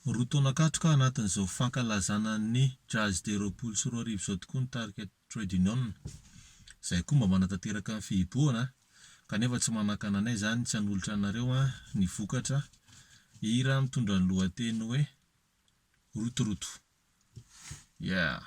Roa taona katroka anatin'izao fankalazana ny jazz de roapolo sy roa arivo izao tokoa ny tarika trade union. Izay koa mba manatanteraka ny fihiboana kanefa tsy manakana anay zany tsy hanolotra anareo ny vokatra hira mitondra ny lohateny hoe rotoroto. Yeah.